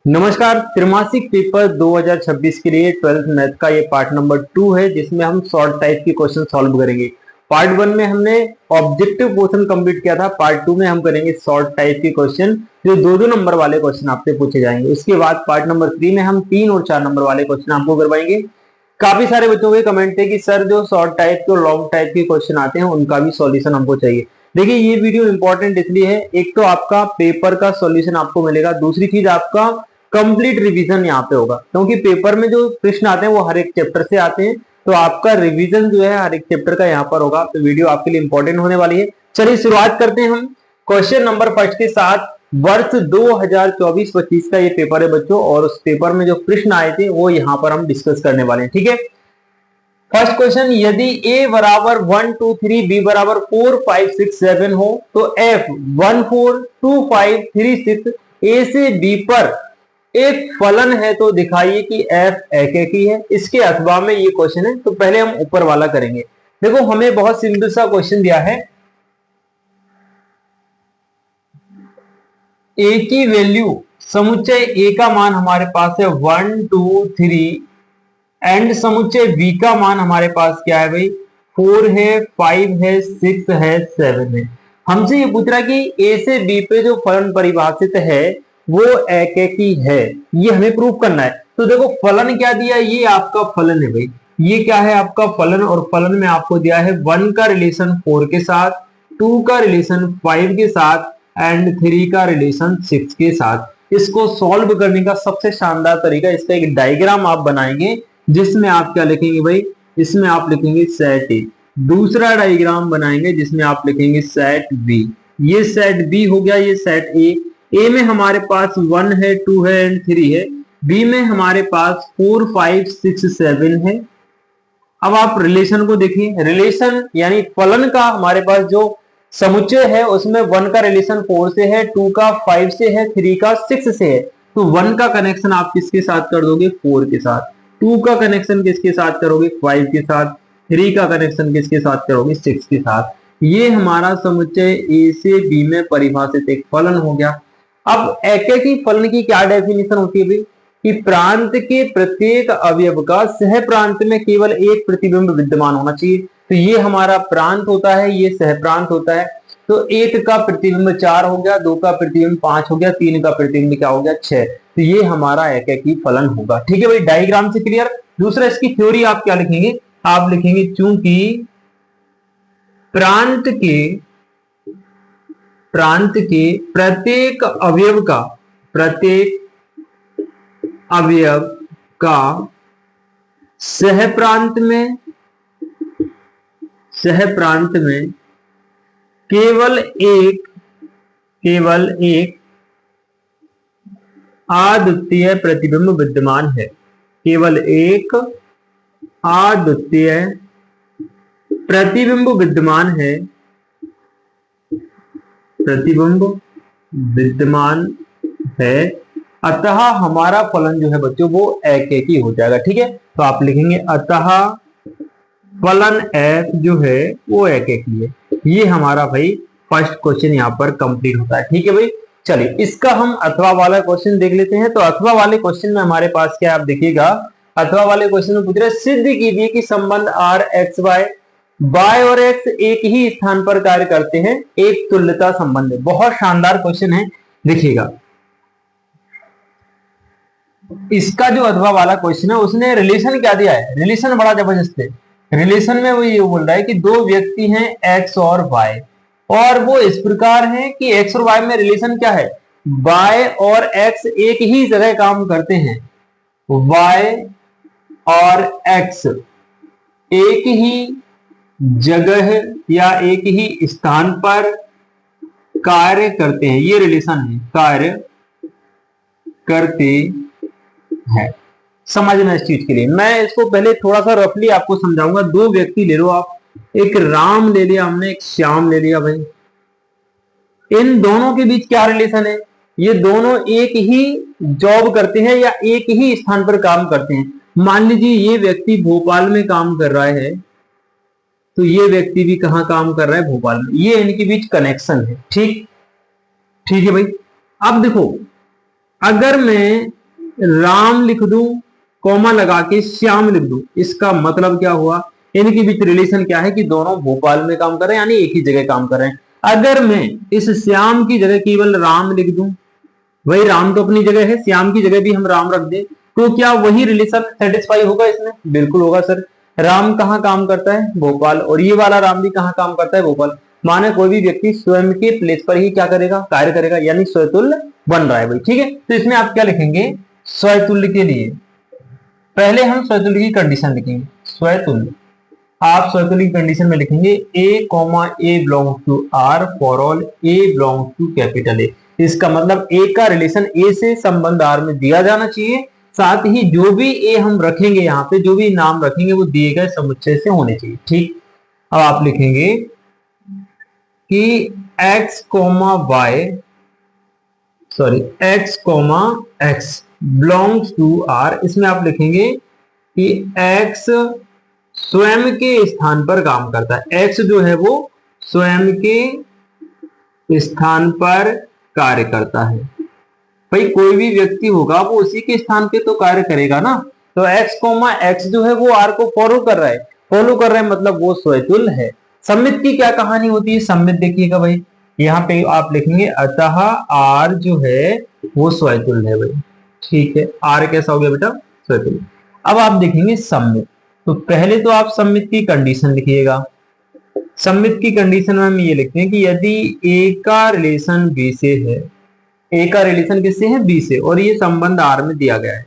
नमस्कार। त्रैमासिक पेपर 2026 के लिए 12th मैथ का ये पार्ट नंबर 2 है, जिसमें हम शॉर्ट टाइप के क्वेश्चन सॉल्व करेंगे। पार्ट 1 में हमने ऑब्जेक्टिव पोर्शन कंप्लीट किया था। पार्ट 2 में हम करेंगे शॉर्ट टाइप के क्वेश्चन, जो दो दो नंबर वाले क्वेश्चन आपसे पूछे जाएंगे। उसके बाद पार्ट नंबर 3 में हम 3 और 4 नंबर वाले क्वेश्चन आपको करवाएंगे। काफी सारे बच्चों के कमेंट थे कि सर जो शॉर्ट टाइप के और लॉन्ग टाइप के क्वेश्चन आते हैं उनका भी सॉल्यूशन हमको चाहिए। देखिए, ये वीडियो इंपॉर्टेंट इसलिए है, एक तो आपका पेपर का सॉल्यूशन आपको मिलेगा, दूसरी चीज आपका कंप्लीट रिवीजन यहाँ पे होगा, क्योंकि पेपर में जो प्रश्न आते हैं वो हर एक चैप्टर से आते हैं। तो आपका रिवीजन जो है हर एक चैप्टर का यहाँ पर होगा। तो वीडियो आपके लिए इंपॉर्टेंट होने वाली है। चलिए शुरुआत करते हैं हम क्वेश्चन नंबर फर्स्ट के साथ। वर्ष 2024-25 का ये पेपर है बच्चों, और उस पेपर में जो प्रश्न आए थे वो यहाँ पर हम डिस्कस करने वाले हैं। ठीक है, फर्स्ट क्वेश्चन, यदि a बराबर 1 2 3 b बराबर 4 5 6 7 हो तो f 1 4 2 5 3 6 a से b पर एक फलन है तो दिखाइए कि f एकेकी है। इसके अथवा में ये क्वेश्चन है। तो पहले हम ऊपर वाला करेंगे। देखो, हमें बहुत सिंपल सा क्वेश्चन दिया है। a की वैल्यू समुच्चय a का मान हमारे पास है 1 2 3 एंड समुच्चय v का मान हमारे पास क्या है भाई, 4 है, 5 है, 6 है, 7 है। हमसे ये पूछ रहा है कि a से b पे जो फलन परिभाषित है वो एकेकी है, ये हमें प्रूव करना है। तो देखो, फलन क्या दिया है, ये आपका फलन है भाई। ये क्या है, आपका फलन, और फलन में आपको दिया है 1 का रिलेशन 4 के साथ, 2 का रिलेशन 5 के साथ एंड 3 का रिलेशन 6 के साथ। इसको सॉल्व करने का सबसे शानदार तरीका, इसका एक डायग्राम आप बनाएंगे जिसमें आप क्या लिखेंगे भाई, इसमें आप लिखेंगे सेट ए। दूसरा डायग्राम बनाएंगे जिसमें आप लिखेंगे सेट बी। ये सेट बी हो गया, ये सेट ए। ए में हमारे पास 1 है, 2 है एंड 3 है। बी में हमारे पास 4 5 6 7 है। अब आप रिलेशन को देखिए, रिलेशन यानी फलन का हमारे पास जो समुच्चय है उसमें 1 का रिलेशन 4 से है, 2 का 5 से है, 3 का 6 से है। तो 1 का कनेक्शन आप किसके साथ कर दोगे, 4 के साथ। 2 का कनेक्शन किसके साथ करोगे, 5 के साथ। 3 का कनेक्शन किसके साथ करोगे, 6 के साथ। ये हमारा समुच्चय ए से बी में परिभाषित एक फलन हो गया। अब एकेकी फलन की क्या डेफिनेशन होती है भाई, कि प्रांत के प्रत्येक अवयव का सह प्रांत में केवल एक प्रतिबिंब विद्यमान होना चाहिए। तो ये हमारा प्रांत होता है, ये सह प्रांत होता है। तो एक का प्रतिबिंब 4 हो गया, 2 का प्रतिबिंब 5 हो गया, 3 का प्रतिबिंब क्या हो गया, 6। तो ये हमारा एकेकी फलन होगा। ठीक है भाई, डायग्राम से क्लियर। दूसरा, इसकी थ्योरी आप क्या लिखेंगे, आप लिखेंगे चूंकि प्रांत के प्रत्येक अवयव का सह प्रांत में केवल एक अद्वितीय प्रतिबिंब विद्यमान है। केवल एक अद्वितीय प्रतिबिंब विद्यमान है। अतः हमारा फलन जो है बच्चों वो एकेकी हो जाएगा। ठीक है, तो आप लिखेंगे अतः फलन f जो है वो एकेकी है। ये हमारा भाई फर्स्ट क्वेश्चन यहाँ पर कंप्लीट होता है। ठीक है भाई, चलिए इसका हम अथवा वाला क्वेश्चन देख लेते हैं। तो अथवा वाले क्वेश्चन में हमारे पास क्या है, आप देखिएगा। अथवा वाले क्वेश्चन में पूछ रहे सिद्ध कीजिए कि संबंध r x y और x एक ही स्थान पर कार्य करते हैं, एक तुल्यता संबंध है। बहुत शानदार क्वेश्चन है, देखिएगा। इसका जो अथवा वाला क्वेश्चन है उसने रिलेशन क्या दिया है, रिलेशन बड़ा जबरदस्त है। रिलेशन में वो ये बोल रहा है कि दो व्यक्ति हैं x और y, और वो इस प्रकार है कि x और y में रिलेशन क्या है, y और x एक ही जगह काम करते हैं। y और x एक ही जगह या एक ही स्थान पर कार्य करते हैं, ये रिलेशन है, कार्य करते हैं। समझना इस चीज के लिए, मैं इसको पहले थोड़ा सा रफली आपको समझाऊंगा। दो व्यक्ति ले लो आप, एक राम ले लिया हमने, एक श्याम ले लिया भाई। इन दोनों के बीच क्या रिलेशन है, ये दोनों एक ही जॉब करते हैं या एक ही स्थान पर काम करते हैं। मान लीजिए ये व्यक्ति भोपाल में काम कर रहा है, तो ये व्यक्ति भी कहां काम कर रहा है, भोपाल में। ये इनके बीच कनेक्शन है। ठीक है भाई। अब देखो, अगर मैं राम लिख दूं कॉमा लगा के श्याम लिख दूं, इसका मतलब क्या हुआ, इनके बीच रिलेशन क्या है कि दोनों भोपाल में काम कर रहे हैं, यानी एक ही जगह काम कर रहे हैं। अगर मैं इस श्याम की जगह केवल राम लिख दूं, वही राम तो अपनी जगह है, श्याम की जगह भी हम राम रख दें, तो क्या वही रिलेशन सेटिस्फाई होगा इसमें? बिल्कुल होगा सर। राम कहाँ काम करता है? भोपाल। और ये वाला राम भी कहाँ काम करता है? भोपाल। माने कोई भी व्यक्ति स्वयं के प्लेस पर ही क्या करेगा? कार्य करेगा, यानी स्वतुल्य बन रहा है भाई। ठीक है, तो इसमें आप क्या लिखेंगे? स्वतुल्य के लिए पहले हम स्वतुल्य की कंडीशन लिखेंगे। स्वतुल्य, आप स्वतुल्य की कंडीशन में लिखेंगे A comma A belongs to R for all A belongs to capital A. इसका मतलब ए का रिलेशन ए से संबंध आर में दिया जाना चाहिए, साथ ही जो भी ए हम रखेंगे, यहाँ पे जो भी नाम रखेंगे वो दिए गए समुच्चय से होने चाहिए। ठीक, अब आप लिखेंगे कि x comma Y x comma X belongs to R. इसमें आप लिखेंगे कि x स्वयं के स्थान पर काम करता है। x जो है वो स्वयं के स्थान पर कार्य करता है। भाई कोई भी व्यक्ति होगा वो उसी के स्थान पे तो कार्य करेगा ना, तो x कोमा एक्स जो है वो r को फॉलो कर रहा है। फॉलो कर रहा है मतलब वो स्वतुल्य है। सममित की क्या कहानी होती है? सममित देखिएगा भाई, यहाँ पे आप लिखेंगे अतः r जो है वो स्वतुल्य है भाई। ठीक है, r कैसा हो गया बेटा? स्वतुल्य। अब आप देखेंगे सममित, तो पहले तो आप सममित की कंडीशन लिखिएगा। सममित की कंडीशन में हम ये लिखते हैं कि यदि ए का रिलेशन बी से है, ए का रिलेशन किससे है? बी से, और ये संबंध आर में दिया गया है,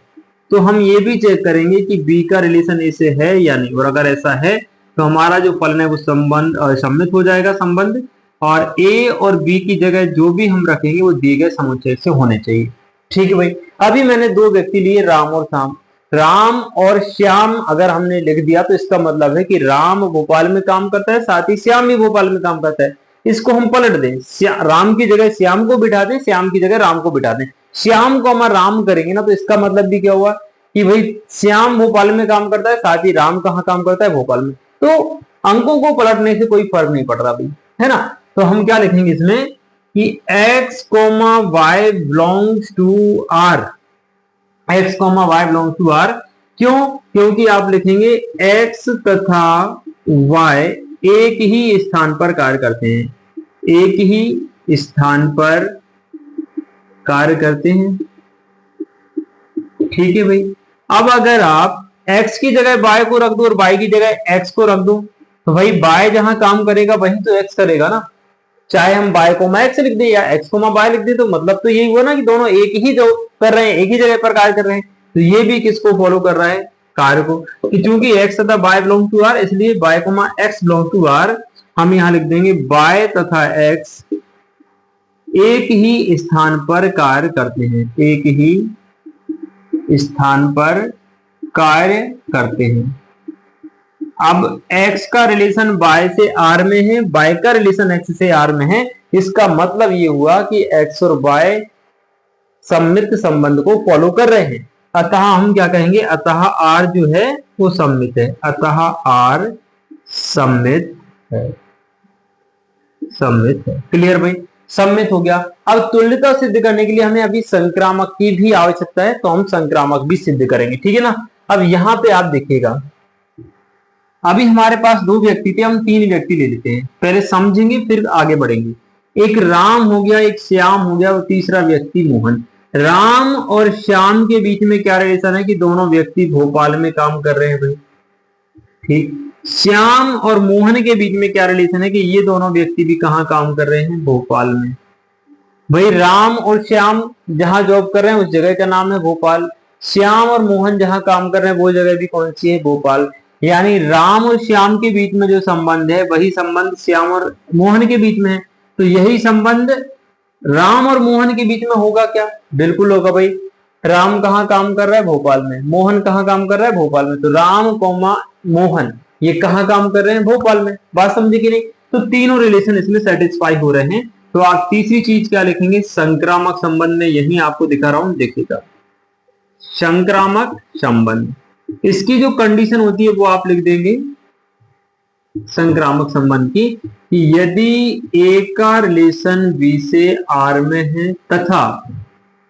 तो हम ये भी चेक करेंगे कि बी का रिलेशन ए से है या नहीं, और अगर ऐसा है तो हमारा जो फलन है वो संबंध सम्मित हो जाएगा संबंध, और ए और बी की जगह जो भी हम रखेंगे वो दिए गए समुच्चय से होने चाहिए। ठीक है भाई। अभी मैंने दो व्यक्ति लिए, राम और श्याम। राम और श्याम अगर हमने लिख दिया तो इसका मतलब है कि राम भोपाल में काम करता है, साथ ही श्याम भी भोपाल में काम करता है। इसको हम पलट दें, राम की जगह श्याम को बिठा दें, श्याम की जगह राम को बिठा दें। श्याम को हम राम करेंगे ना, तो इसका मतलब भी क्या हुआ कि भाई श्याम भोपाल में काम करता है, साथ ही राम कहाँ काम करता है? भोपाल में। तो अंकों को पलटने से कोई फर्क नहीं पड़ रहा भाई, है ना। तो हम क्या लिखेंगे इसमें कि x comma Y belongs to R. x comma Y belongs to R क्यों? क्योंकि आप लिखेंगे x तथा y एक ही स्थान पर कार्य करते हैं, एक ही स्थान पर कार्य करते हैं। ठीक है भाई। अब अगर आप x की जगह y को रख दो और y की जगह x को रख दो, तो भाई y जहां काम करेगा वहीं तो x करेगा ना। चाहे हम y कोमा x लिख दे या x कोमा y लिख दे, तो मतलब तो यही हुआ ना कि दोनों एक ही जो कर रहे हैं, एक ही जगह पर कार्य कर रहे हैं। तो ये भी किसको फॉलो कर रहा है? कार्य को। कि चूंकि x तथा y बिलोंग टू r, इसलिए y कोमा x बिलोंग टू r हम यहां लिख देंगे y तथा x एक ही स्थान पर कार्य करते हैं, एक ही स्थान पर कार्य करते हैं। अब x का रिलेशन y से r में है, y का रिलेशन x से r में है। इसका मतलब ये हुआ कि x और y सम्मित संबंध को फॉलो कर रहे हैं। अतः हम क्या कहेंगे? अतः r जो है वो सम्मित है, अतः r सम्मित है, सम्मित है। क्लियर भाई? सम्मित हो गया। अब तुल्यता सिद्ध करने के लिए हमें अभी संक्रामक की भी आवश्यकता है, तो हम संक्रामक भी सिद्ध करेंगे। ठीक है ना। अब यहां पे आप देखिएगा, अभी हमारे पास दो व्यक्ति थे, हम तीन व्यक्ति ले लेते हैं। पहले समझेंगे फिर आगे बढ़ेंगे। एक राम हो गया, एक श्याम हो गया, और तीसरा व्यक्ति मोहन। राम और श्याम के बीच में क्या रिलेशन है कि दोनों व्यक्ति भोपाल में काम कर रहे हैं भाई। ठीक। श्याम और मोहन के बीच में क्या रिलेशन है कि ये दोनों व्यक्ति भी कहाँ काम कर रहे हैं? भोपाल में। भाई राम और श्याम जहां जॉब कर रहे हैं उस जगह का नाम है भोपाल। श्याम और मोहन जहां काम कर रहे हैं वो जगह भी कौन सी है? भोपाल। यानी राम और श्याम के बीच में जो संबंध है वही संबंध श्याम और मोहन के बीच में है। तो यही संबंध राम और मोहन के बीच में होगा क्या? बिल्कुल होगा भाई। राम कहाँ काम कर रहा है? भोपाल में। मोहन कहाँ काम कर रहा है? भोपाल में। तो राम कोमा मोहन ये कहाँ काम कर रहे हैं? भोपाल में। बात समझे कि नहीं? तो तीनों रिलेशन इसमें सेटिस्फाई हो रहे हैं। तो आप तीसरी चीज क्या लिखेंगे? संक्रामक संबंध में, यही आपको दिखा रहा हूं, देखिएगा संक्रामक संबंध। इसकी जो कंडीशन होती है वो आप लिख देंगे संक्रामक संबंध की, कि यदि ए का रिलेशन बी से आर में है तथा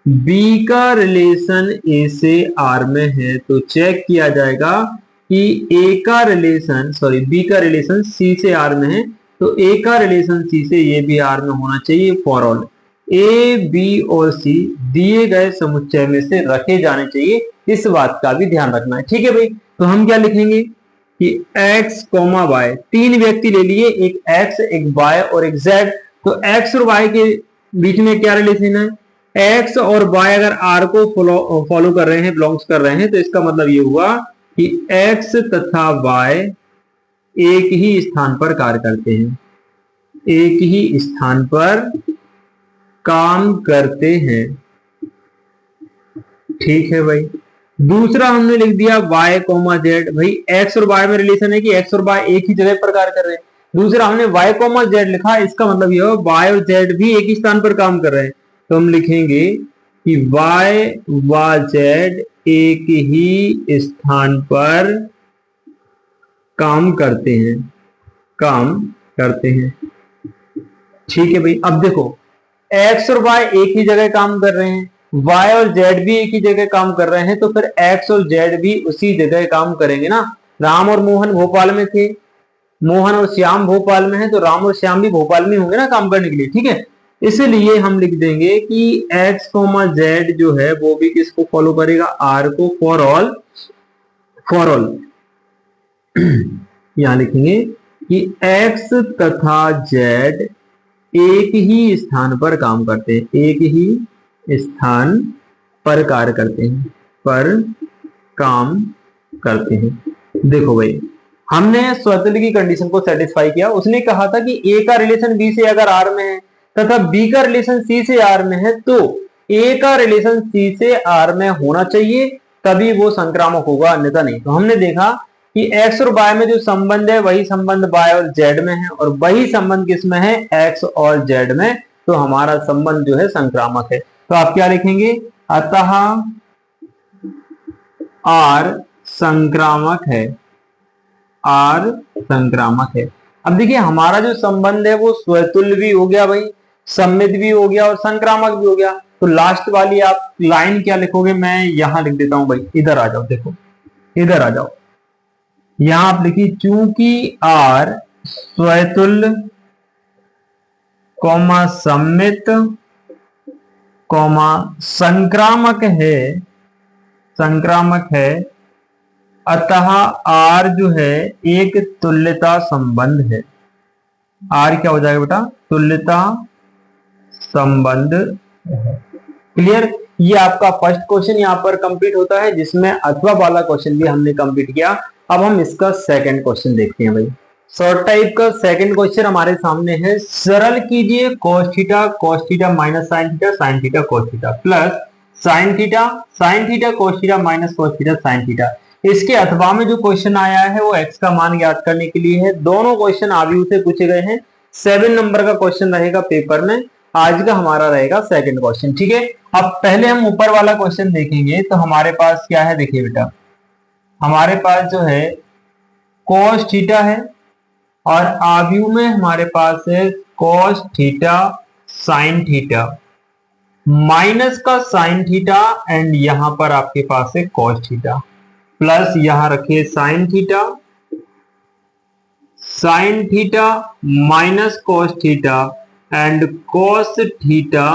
बी का रिलेशन ए से आर में है तो चेक किया जाएगा कि ए का रिलेशन बी का रिलेशन सी से आर में है तो ए का रिलेशन सी से ये भी आर में होना चाहिए फॉर ऑल ए बी और सी दिए गए समुच्चय में से रखे जाने चाहिए। इस बात का भी ध्यान रखना है। ठीक है भाई, तो हम क्या लिखेंगे कि x, y, तीन व्यक्ति ले लिए, एक x, एक y और एक z। तो x और y के बीच में क्या रिलेशन है, x और y अगर r को फॉलो कर रहे हैं, बिलोंग्स कर रहे हैं, तो इसका मतलब ये हुआ कि x तथा y एक ही स्थान पर कार्य करते हैं, एक ही स्थान पर काम करते हैं। ठीक है भाई, दूसरा हमने लिख दिया y, z। भाई x और y में रिलेशन है कि x और y एक ही जगह पर कार्य कर रहे हैं। दूसरा हमने y, z लिखा, इसका मतलब ये हो y और z भी एक ही स्थान पर काम कर रहे हैं। तो हम लिखेंगे कि y व z एक ही स्थान पर काम करते हैं, काम करते हैं। ठीक है भाई, अब देखो x और y एक ही जगह काम कर रहे हैं, y और z भी एक ही जगह काम कर रहे हैं, तो फिर x और z भी उसी जगह काम करेंगे ना। राम और मोहन भोपाल में थे, मोहन और श्याम भोपाल में है, तो राम और श्याम भी भोपाल में होंगे ना काम करने के लिए। ठीक है, इसलिए हम लिख देंगे कि x, z जो है वो भी किसको फॉलो करेगा, r को, फॉर ऑल, फॉर ऑल। यहां लिखेंगे कि x तथा z एक ही स्थान पर काम करते हैं, एक ही स्थान पर कार्य करते हैं, पर काम करते हैं। देखो भाई, हमने स्वतुल्य की कंडीशन को सेटिस्फाई किया। उसने कहा था कि ए का रिलेशन बी से अगर आर में है तथा बी का रिलेशन सी से आर में है तो ए का रिलेशन सी से आर में होना चाहिए, तभी वो संक्रामक होगा, अन्यथा नहीं। तो हमने देखा कि x और y में जो संबंध है वही संबंध y और z में है, और वही संबंध किस में है, x और z में। तो हमारा संबंध जो है संक्रामक है। तो आप क्या लिखेंगे, अतः r संक्रामक है, r संक्रामक है। अब देखिए हमारा जो संबंध है वो स्वतुल्य भी हो गया भाई, सम्मित भी हो गया और संक्रामक भी हो गया। तो लास्ट वाली आप लाइन क्या लिखोगे, मैं यहां लिख देता हूं भाई, इधर आ जाओ, देखो इधर आ जाओ। यहां आप लिखिए चूंकि R स्वतुल्य, सम्मित, संक्रामक है, संक्रामक है, अतः R जो है एक तुल्यता संबंध है। R क्या हो जाएगा बेटा, तुल्यता संबंध है। क्लियर, ये आपका फर्स्ट क्वेश्चन यहां पर कंप्लीट होता है, जिसमें अथवा वाला क्वेश्चन भी हमने कंप्लीट किया। अब हम इसका सेकंड क्वेश्चन देखते हैं भाई। शॉर्ट टाइप का सेकंड क्वेश्चन हमारे सामने है, सरल कीजिए cos theta minus sin theta cos theta plus sin theta cos theta minus cos theta sin theta. इसके अथवा में जो क्वेश्चन आया है वो x का मान ज्ञात करने के लिए है। दोनों क्वेश्चन आव्यूह से पूछे गए हैं। 7 नंबर का क्वेश्चन रहेगा पेपर में। आज का हमारा रहेगा सेकंड क्वेश्चन। ठीक है, अब पहले हम ऊपर वाला क्वेश्चन देखेंगे। तो हमारे पास क्या है, देखिए बेटा, हमारे पास जो है cos थीटा है और आव्यूह में हमारे पास है cos theta sin theta, minus का sin थीटा एंड यहां पर आपके पास है cos थीटा, प्लस यहां रखिए sin theta minus cos theta and cos theta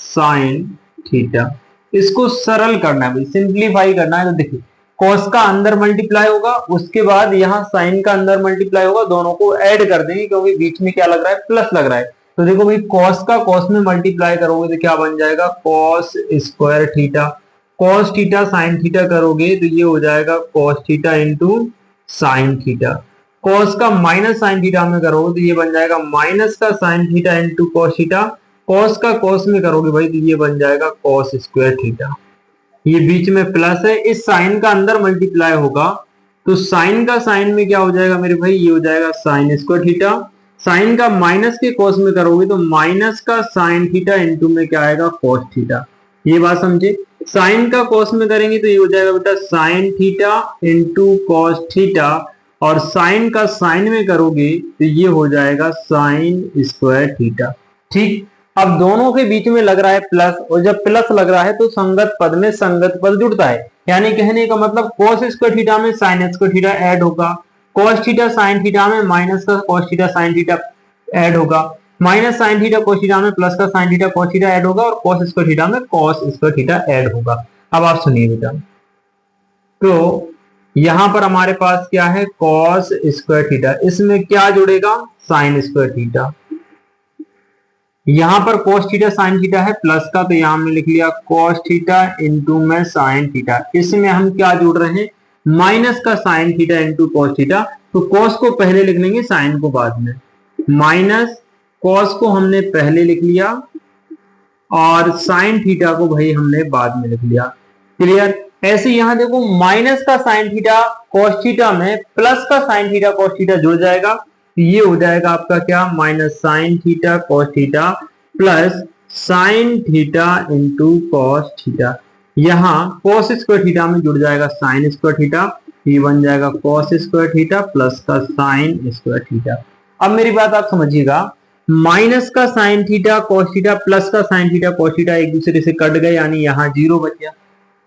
sin theta. इसको सरल करना है भाई, सिंप्लीफाई करना है। तो देखिए cos का अंदर मल्टीप्लाई होगा, उसके बाद यहाँ sin का अंदर मल्टीप्लाई होगा, दोनों को ऐड कर देंगे क्योंकि बीच में क्या लग रहा है, प्लस लग रहा है। तो देखो भाई cos का cos में मल्टीप्लाई करोगे तो क्या बन जाएगा, cos square theta, cos theta sin theta करोगे तो ये हो जाएगा cos theta into sin theta. cos का माइनस sin थीटा में करोगे तो ये बन जाएगा माइनस का sin theta into cos theta. cos का cos में करोगे भाई तो ये बन जाएगा cos स्क्वायर थीटा। ये बीच में प्लस है, इस साइन का अंदर मल्टीप्लाई होगा तो साइन का साइन में क्या हो जाएगा मेरे भाई, ये हो जाएगा साइन स्क्वायर थीटा। साइन का माइनस के कोस में करोगे तो माइनस का साइन थीटा इंटू में क्या आएगा, कोस थीटा। ये बात समझे, साइन का कोस में करेंगे तो ये हो जाएगा बेटा sine theta into cos theta, और साइन का साइन में करोगे तो ये हो जाएगा साइन स्क्वायर थीटा। ठीक, अब दोनों के बीच में लग रहा है प्लस, और जब प्लस लग रहा है तो संगत पद में संगत पद जुड़ता है, यानी कहने का मतलब cos स्क्वायर थीटा में sin स्क्वायर थीटा ऐड होगा, cos थीटा sin थीटा में माइनस का cos theta sin theta add होगा, minus sin theta cos theta में प्लस का sin theta cos theta add होगा, और cos स्क्वायर थीटा में cos स्क्वायर थीटा ऐड होगा। अब आप सुनिए बेटा, तो यहां पर हमारे पास क्या है cos स्क्वायर थीटा, इसमें क्या जुड़ेगा sin स्क्वायर थीटा, यहां पर cos थीटा sin थीटा है प्लस का, तो यहां हमने लिख लिया cos थीटा इंटू में sin थीटा, इसमें हम क्या जोड़ रहे हैं माइनस का sin theta into cos theta, तो cos को पहले लिख लेंगे sin को बाद में, माइनस cos को हमने पहले लिख लिया और sin थीटा को भाई हमने बाद में लिख लिया। क्लियर? ऐसे यहां देखो माइनस का sin थीटा cos थीटा में प्लस का sin थीटा cos थीटा जुड़ जाएगा, ये हो जाएगा आपका क्या minus sin theta cos theta plus sin theta into cos theta, यहाँ cos स्क्वायर थीटा में जुड़ जाएगा sin स्क्वायर थीटा, ये बन जाएगा cos स्क्वायर थीटा प्लस का sin स्क्वायर थीटा। अब मेरी बात आप समझिएगा, माइनस का sin theta cos theta plus का sin थीटा cos थीटा एक दूसरे से कट गए, यानी यहाँ जीरो बच गया।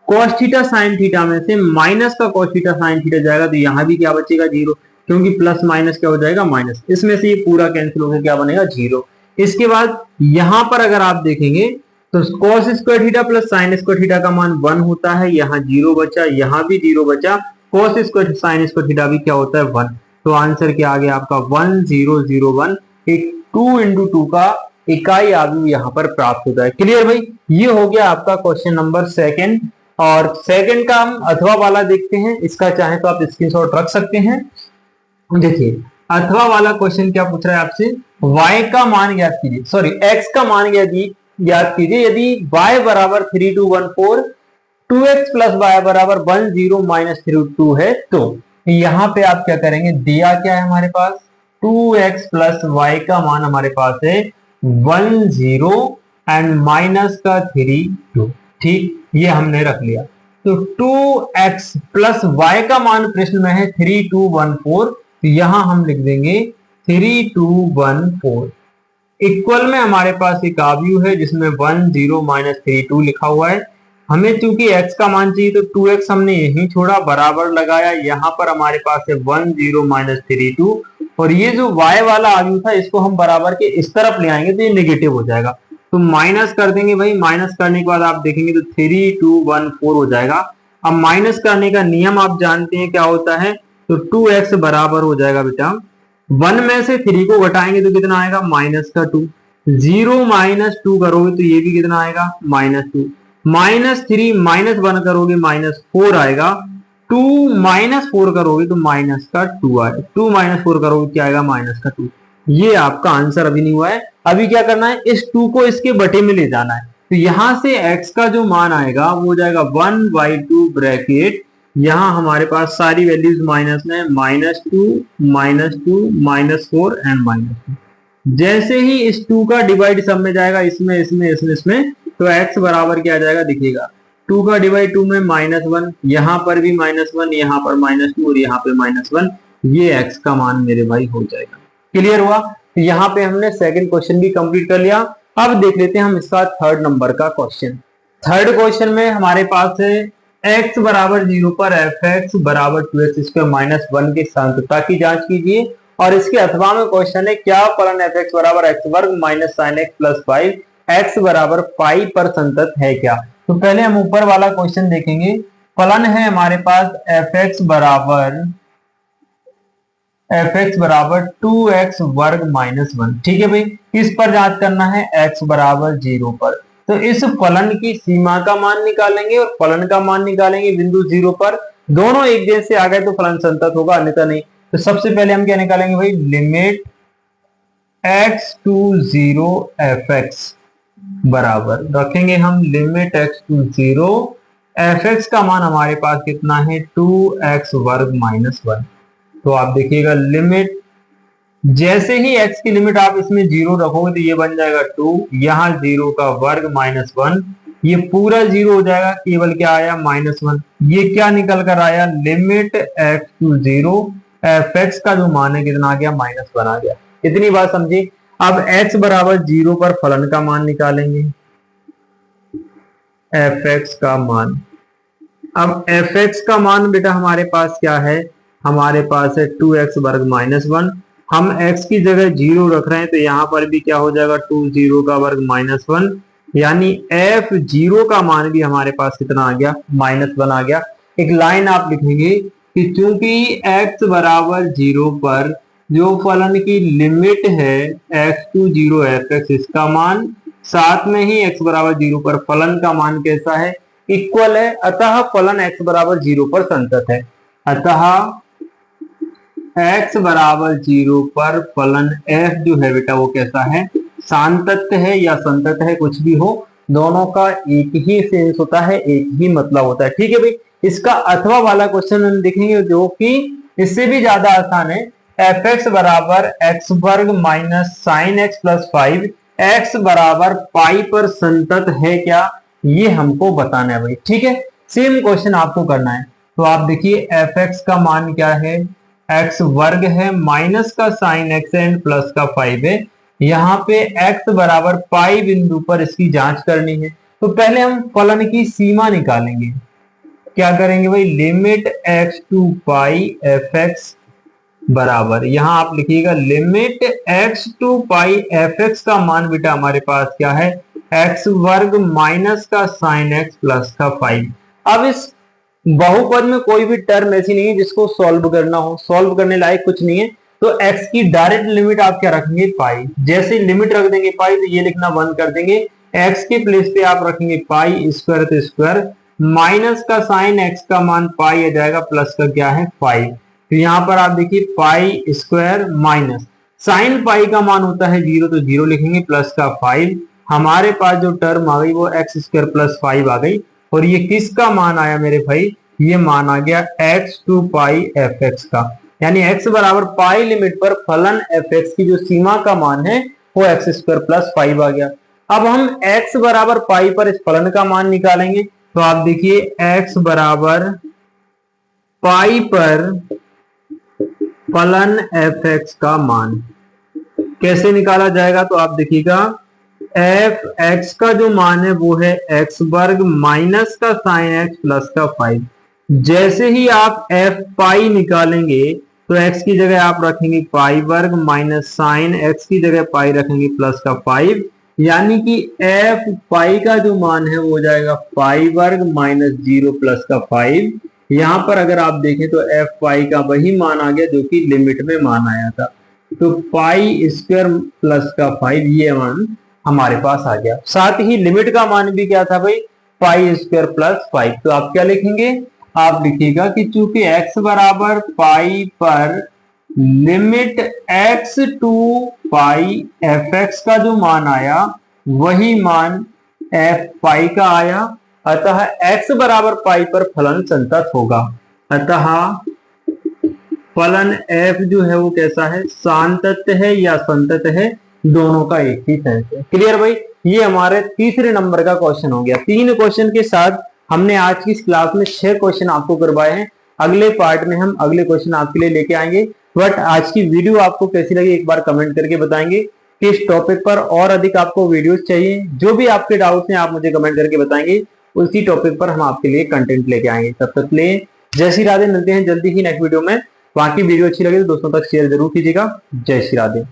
cos थीटा sin थीटा में से माइनस का cos थीटा sin थीटा जाएगा, तो यहाँ भी क्या बचेगा जीरो, क्योंकि प्लस माइनस क्या हो जाएगा माइनस, इसमें से ये पूरा कैंसिल होकर क्या बनेगा जीरो। इसके बाद यहां पर अगर आप देखेंगे तो cos square theta plus sin स्क्वायर थीटा का मान 1 होता है, यहाँ जीरो बचा, यहाँ भी जीरो बचा, cos स्क्वायर sin स्क्वायर थीटा भी क्या होता है 1, तो आंसर क्या आ गया आपका 1001, एक 2 इंटू 2 का इकाई आव्यूह यहाँ पर प्राप्त होता है। क्लियर भाई? ये हो गया आपका क्वेश्चन नंबर सेकंड, और सेकंड का हम अथवा वाला देखते हैं, इसका चाहे तो आप स्क्रीनशॉट रख सकते हैं। देखिए अथवा वाला क्वेश्चन क्या पूछ रहा है आपसे, y का मान ज्ञात कीजिए, सॉरी x का मान ज्ञात कीजिए यदि y बराबर 3214, 2x प्लस y बराबर 10 माइनस 32 है, तो यहाँ पे आप क्या करेंगे, दिया क्या है हमारे पास 2x प्लस y का मान हमारे पास है 10 एंड माइनस का 32, ठीक, ये हमने रख लिया। तो 2x प्लस y का मान प्रश्न में है 3214, तो यहां हम लिख देंगे 3214, इक्वल में हमारे पास एक आव्यूह है जिसमें 10 माइनस 32 लिखा हुआ है। हमें चूंकि x का मान चाहिए तो 2x हमने यहीं छोड़ा, बराबर लगाया, यहाँ पर हमारे पास है 10 माइनस 32, और ये जो y वाला आव्यूह था इसको हम बराबर के इस तरफ ले आएंगे तो ये नेगेटिव हो जाएगा, तो माइनस कर देंगे भाई, माइनस करने के बाद आप देखेंगे तो 3214 हो जाएगा। अब माइनस करने का नियम आप जानते हैं क्या होता है, तो 2x बराबर हो जाएगा बेटा 1 में से 3 को घटाएंगे तो कितना आएगा माइनस का 2, 0 माइनस 2 करोगे तो ये भी कितना आएगा माइनस 2, माइनस 3 माइनस 1 करोगे माइनस 4 आएगा, 2 माइनस 4 करोगे तो माइनस का 2 आएगा, 2 माइनस 4 करोगे क्या आएगा माइनस का 2। ये आपका आंसर अभी नहीं हुआ है, अभी क्या करना है इस 2 को इसके बटे में ले जाना है, तो यहां से x का जो मान आएगा वो हो जाएगा 1/2 ब्रैकेट, यहां हमारे पास सारी वैल्यूज माइनस में, -2 -2 -4 एंड -2। जैसे ही इस 2 का डिवाइड सब में जाएगा, इसमें इसमें इसमें इसमें, तो x बराबर क्या आ जाएगा दिखेगा, 2 का डिवाइड 2 में -1, यहाँ पर भी -1, यहाँ पर -2 और यहाँ पे -1, ये x का मान मेरे भाई हो जाएगा। क्लियर हुआ? तो यहाँ पे हमने सेकंड क्वेश्चन भी कंप्लीट कर लिया। अब देख लेते हैं हम इसका थर्ड नंबर का क्वेश्चन। थर्ड क्वेश्चन में हमारे पास है x बराबर 0 पर fx बराबर 2x स्क्वायर माइनस 1 की संतता की जांच कीजिए, और इसके अथवा में क्वेश्चन है क्या फलन fx बराबर x वर्ग minus sin x plus 5 x बराबर 5 पर संतत है क्या। तो पहले हम ऊपर वाला क्वेश्चन देखेंगे, फलन है हमारे पास fx बराबर 2x वर्ग माइनस 1, ठीक है भाई, इस पर जांच करना है x बराबर 0 पर, तो इस फलन की सीमा का मान निकालेंगे और फलन का मान निकालेंगे बिंदु 0 पर, दोनों एक जैसे आ गए तो फलन संतत होगा, अन्यथा नहीं। तो सबसे पहले हम क्या निकालेंगे भाई, लिमिट x टू 0 fx बराबर रखेंगे हम लिमिट x टू 0 fx का मान हमारे पास कितना है 2x वर्ग माइनस 1। तो आप देखिएगा लिमिट, जैसे ही x की लिमिट आप इसमें 0 रखोगे तो ये बन जाएगा 2, यहाँ 0 का वर्ग माइनस 1, ये पूरा 0 हो जाएगा, केवल क्या आया -1, ये क्या निकल कर आया लिमिट x टू 0 fx का जो मान है कितना आ गया -1 आ गया। इतनी बात समझिए। अब x बराबर 0 पर फलन का मान निकालेंगे, fx का मान। अब fx का मान बेटा हमारे पास क्या है, हमारे पास है 2x वर्ग माइनस 1। हम x की जगह 0 रख रहे हैं तो यहां पर भी क्या हो जाएगा, 2 0 का वर्ग माइनस 1, यानी f0 का मान भी हमारे पास कितना आ गया, माइनस 1 आ गया। एक लाइन आप लिखेंगे कि चूंकि x बराबर 0 पर जो फलन की लिमिट है x टू 0 fx, इसका मान, साथ में ही x बराबर 0 पर फलन का मान कैसा है, इक्वल है, अतः फलन x बराबर 0 पर संतत है। अतः x बराबर 0 पर फलन f जो है बेटा वो कैसा है, सांतत्य है या संतत है, कुछ भी हो, दोनों का एक ही सेंस होता है, एक ही मतलब होता है। ठीक है भाई, इसका अथवा वाला क्वेश्चन हम देखेंगे जो कि इससे भी ज्यादा आसान है। fx बराबर x वर्ग minus sine x plus 5 x बराबर पाई पर संतत है क्या, ये हमको बताना है भाई। ठीक है, सेम क्वेश्चन आपको करना है। तो आप देखिए fx का मान क्या है, x वर्ग है, माइनस का साइन x एंड प्लस का 5 है। यहाँ पे x बराबर पाई बिंदु पर इसकी जांच करनी है। तो पहले हम फलन की सीमा निकालेंगे। क्या करेंगे भाई, limit x to pi fx बराबर, यहां आप लिखिएगा limit x to pi fx का मान बेटा हमारे पास क्या है, x वर्ग माइनस का साइन x प्लस का 5। अब इस बहुपद में कोई भी टर्म ऐसी नहीं है जिसको सॉल्व करना हो, सॉल्व करने लायक कुछ नहीं है। तो x की डायरेक्ट लिमिट आप क्या रखेंगे, पाई। जैसे लिमिट रख देंगे पाई तो ये लिखना बंद कर देंगे, x के प्लेस पे आप रखेंगे पाई स्क्वायर, तो स्क्वायर माइनस का साइन x का मान पाई आ जाएगा, प्लस का क्या है 5। तो यहाँ पर आप देखिए pi square minus sine pi का मान होता है 0, तो 0 लिखेंगे, प्लस का 5। हमारे पास जो टर्म आ गई वो एक्स स्क्वायर प्लस 5 आ गई। और ये किसका मान आया मेरे भाई, ये मान आ गया x टू पाई fx का, यानी x बराबर पाई लिमिट पर फलन fx की जो सीमा का मान है वो एक्स स्क्वायर प्लस 5 आ गया। अब हम x बराबर पाई पर इस फलन का मान निकालेंगे। तो आप देखिए x बराबर पाई पर फलन fx का मान कैसे निकाला जाएगा, तो आप देखिएगा fx का जो मान है वो है x वर्ग माइनस का साइन x प्लस का 5। जैसे ही आप f पाई निकालेंगे तो x की जगह आप रखेंगे पाई वर्ग माइनस साइन x की जगह पाई रखेंगे प्लस का 5, यानी कि f पाई का जो मान है वो हो जाएगा पाई वर्ग माइनस 0 प्लस का 5। यहां पर अगर आप देखें तो f पाई का वही मान आ गया जो कि लिमिट में मान आया था। तो पाई स्क्वायर प्लस का 5 ये मान हमारे पास आ गया। साथ ही लिमिट का मान भी क्या था भाई, पाई स्क्वायर प्लस 5। तो आप क्या लिखेंगे, आप लिखिएगा कि चूंकि x बराबर पाई पर limit x to pi fx का जो मान आया वही मान f पाई का आया, अतः x बराबर पाई पर फलन संतत होगा। अतः फलन f जो है वो कैसा है, सांतत्य है या संतत है, दोनों का एक ही सेंस है। क्लियर भाई, ये हमारे तीसरे नंबर का क्वेश्चन हो गया। 3 क्वेश्चन के साथ हमने आज की इस क्लास में 6 क्वेश्चन आपको करवाए हैं। अगले पार्ट में हम अगले क्वेश्चन आपके लिए लेके आएंगे। बट आज की वीडियो आपको कैसी लगी एक बार कमेंट करके बताएंगे कि इस टॉपिक पर और अधिक आपको वीडियोस चाहिए। जो भी आपके डाउट्स हैं आप मुझे कमेंट करके बताएंगे, उसी टॉपिक पर हम आपके लिए कंटेंट लेके आएंगे। तब तक ले जय श्री राधे, मिलते हैं जल्दी ही नेक्स्ट वीडियो में। बाकी वीडियो अच्छी लगे तो दोस्तों तक शेयर जरूर कीजिएगा। जय श्री राधे।